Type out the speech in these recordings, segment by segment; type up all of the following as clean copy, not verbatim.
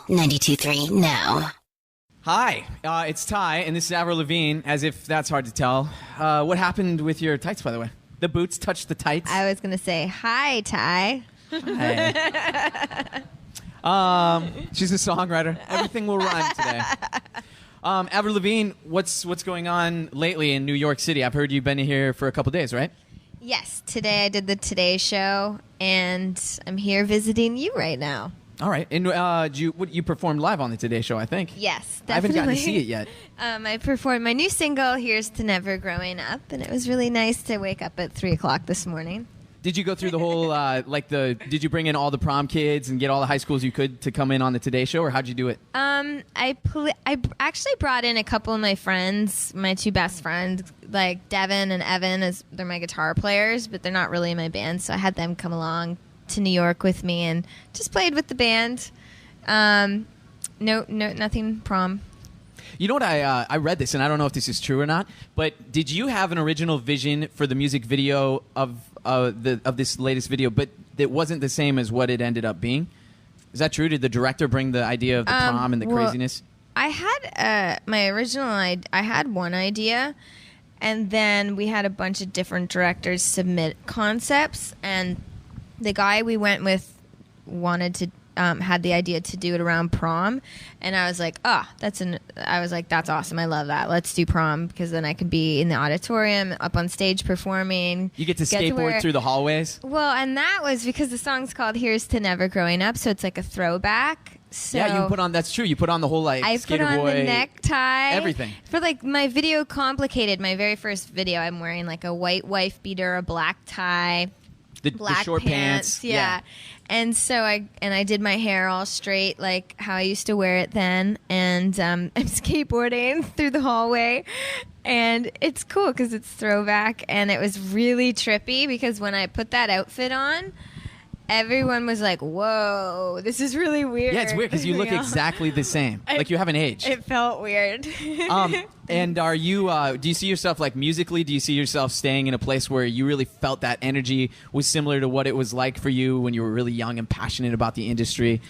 92.3 now. Hi, it's Ty, and this is Avril Lavigne, as if that's hard to tell. What happened with your tights, by the way? The boots touched the tights? I was going to say, hi, Ty. Hi. She's a songwriter. Everything will rhyme today. Avril Lavigne, what's going on lately in New York City? I've heard you've been here for a couple days, right? Yes, today I did the Today Show, and I'm here visiting you right now. All right. And you performed live on the Today Show, I think. Yes, definitely. I haven't gotten to see it yet. I performed my new single, Here's to Never Growing Up, and it was really nice to wake up at 3 o'clock this morning. Did you go through the whole, did you bring in all the prom kids and get all the high schools you could to come in on the Today Show, or how'd you do it? I actually brought in a couple of my friends, my two best friends, like Devin and Evan, they're my guitar players, but they're not really in my band, so I had them come along to New York with me and just played with the band. Nothing prom. You know what, I read this, and I don't know if this is true or not, but did you have an original vision for the music video of this latest video, but it wasn't the same as what it ended up being? Is that true? Did the director bring the idea of the prom and the craziness? I had I had one idea, and then we had a bunch of different directors submit concepts, and the guy we went with wanted to had the idea to do it around prom, and I was like, that's awesome. I love that. Let's do prom, because then I could be in the auditorium, up on stage performing. You get to skateboard through the hallways. Well, and that was because the song's called "Here's to Never Growing Up," so it's like a throwback. So yeah, you put on. That's true. You put on the whole I skater put on boy, the necktie, everything. For like my video Complicated, my very first video, I'm wearing like a white wife beater, a black tie. The short pants. Yeah. And so I did my hair all straight, like how I used to wear it then, and I'm skateboarding through the hallway, and it's cool because it's throwback, and it was really trippy because when I put that outfit on, everyone was like, whoa, this is really weird. Yeah, it's weird because you look exactly the same. Like you haven't aged. It felt weird. And are you, do you see yourself, like musically, do you see yourself staying in a place where you really felt that energy was similar to what it was like for you when you were really young and passionate about the industry?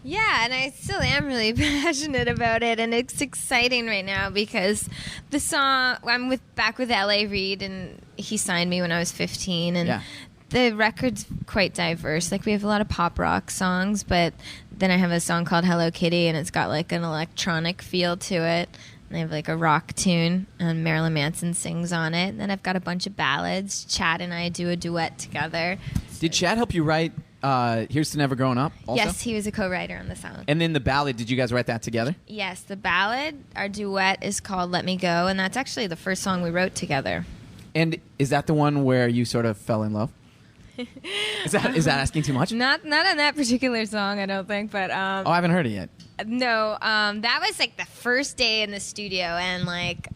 Yeah, and I still am really passionate about it, and it's exciting right now because the song, I'm back with L.A. Reid, and he signed me when I was 15, and the record's quite diverse. Like, we have a lot of pop rock songs, but then I have a song called Hello Kitty, and it's got like an electronic feel to it. And I have like a rock tune, and Marilyn Manson sings on it. And then I've got a bunch of ballads. Chad and I do a duet together. Did Chad help you write Here's to Never Growing Up also? Yes, he was a co-writer on the song. And then the ballad, did you guys write that together? Yes, the ballad, our duet, is called Let Me Go, and that's actually the first song we wrote together. And is that the one where you sort of fell in love? Is that asking too much? Not on that particular song, I don't think, but I haven't heard it yet. No, that was like the first day in the studio, and like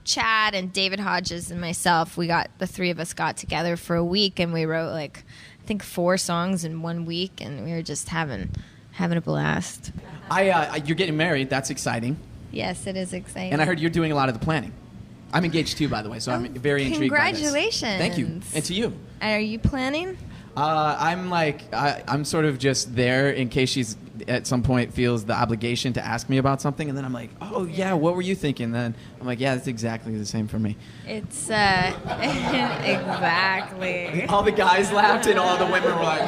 Chad and David Hodges and myself, the three of us got together for a week, and we wrote like I think 4 songs in 1 week, and we were just having a blast. You're getting married. That's exciting. Yes, it is exciting. And I heard you're doing a lot of the planning. I'm engaged too, by the way, so I'm very intrigued by this. Congratulations. Thank you. And to you. Are you planning? I'm sort of just there in case she's at some point feels the obligation to ask me about something, and then I'm like, oh yeah, what were you thinking? Then I'm like, yeah, it's exactly the same for me. It's exactly. All the guys laughed and all the women were like,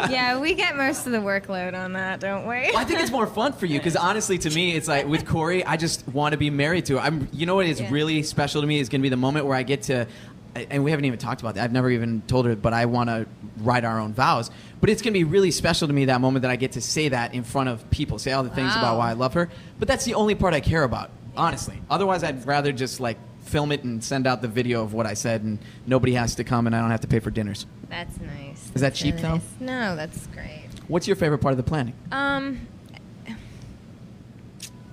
yeah, we get most of the workload on that, don't we? Well, I think it's more fun for you because honestly, to me, it's like with Corey, I just want to be married to her. You know what is really special to me is going to be the moment where I get to, and we haven't even talked about that. I've never even told her, but I want to write our own vows. But it's going to be really special to me that moment that I get to say that in front of people, say all the things about why I love her. But that's the only part I care about, honestly. Otherwise, I'd rather just like film it and send out the video of what I said, and nobody has to come, and I don't have to pay for dinners. That's nice. Is that cheap, though? Nice. No, that's great. What's your favorite part of the planning?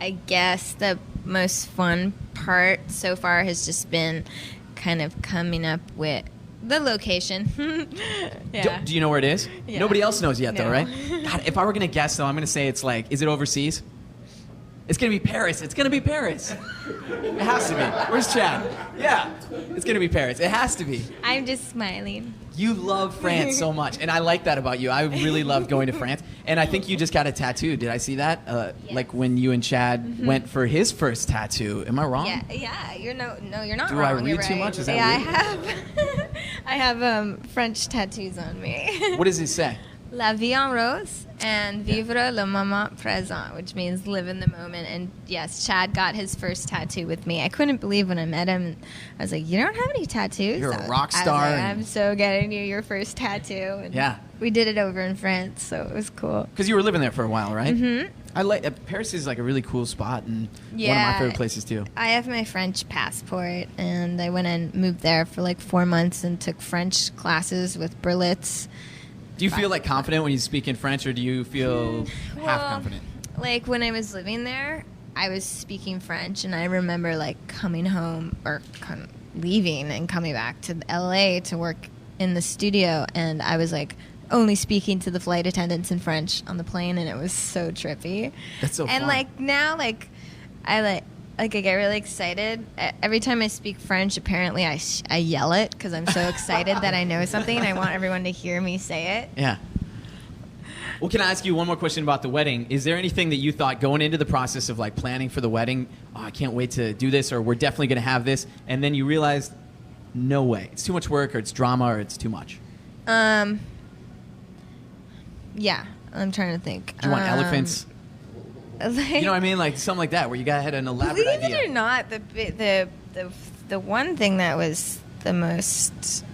I guess the most fun part so far has just been kind of coming up with the location. Yeah. Do you know where it is? Yeah. Nobody else knows yet, No. though, right? God, if I were going to guess, though, I'm going to say it's like, is it overseas? It's going to be Paris. It's going to be Paris. It has to be. Where's Chad? Yeah. It's going to be Paris. It has to be. I'm just smiling. You love France so much, and I like that about you. I really love going to France, and I think you just got a tattoo. Did I see that? Yes. Like when you and Chad went for his first tattoo. Am I wrong? Yeah. You're not Do wrong. I read You're too right. much? Is that weird? I have French tattoos on me. What does it say? La vie en rose and vivre le moment présent, which means live in the moment. And yes, Chad got his first tattoo with me. I couldn't believe when I met him. I was like, "You don't have any tattoos?" You're a rock star. I was like, I'm so getting you your first tattoo. And yeah. We did it over in France, so it was cool. Because you were living there for a while, right? Mm-hmm. I like Paris is like a really cool spot and one of my favorite places too. I have my French passport, and I went and moved there for like 4 months and took French classes with Berlitz. Do you feel like confident when you speak in French, or do you feel half confident? Like when I was living there, I was speaking French, and I remember like coming home or leaving and coming back to LA to work in the studio, and I was like only speaking to the flight attendants in French on the plane, and it was so trippy. That's so fun. And like now, like I get really excited every time I speak French. Apparently, I yell it because I'm so excited that I know something, and I want everyone to hear me say it. Yeah. Well, can I ask you one more question about the wedding? Is there anything that you thought going into the process of like planning for the wedding, oh, I can't wait to do this, or we're definitely going to have this, and then you realized, no way, it's too much work, or it's drama, or it's too much? Yeah, I'm trying to think. Do you want elephants? Like, you know what I mean? Like something like that, where you had an elaborate believe idea. it or not, the one thing that was the most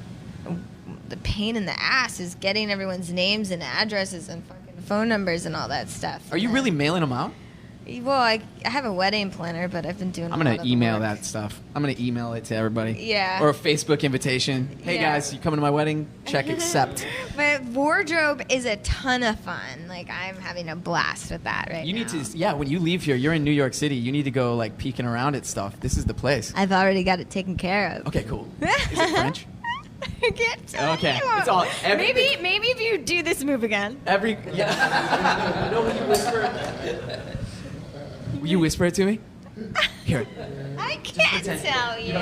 the pain in the ass is getting everyone's names and addresses and fucking phone numbers and all that stuff. Are you really mailing them out? Well, I have a wedding planner, but I've been doing. I'm gonna email that stuff. I'm gonna email it to everybody. Yeah. Or a Facebook invitation. Hey guys, you coming to my wedding? Check accept. But wardrobe is a ton of fun. Like I'm having a blast with that right now. You need to, when you leave here, you're in New York City. You need to go like peeking around at stuff. This is the place. I've already got it taken care of. Okay, cool. Is it French? I can't tell Okay, you. it's all. Maybe if you do this move again. Yeah. No, when you whisper. Will you whisper it to me? Here. I can't tell you.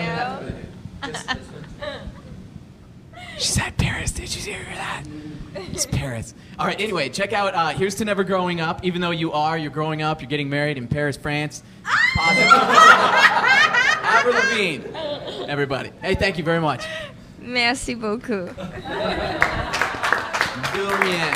She said Paris. Did you hear that? It's Paris. All right, anyway, check out Here's to Never Growing Up. Even though you're growing up, you're getting married in Paris, France. Avril Lavigne. Everybody. Hey, thank you very much. Merci beaucoup. Durian.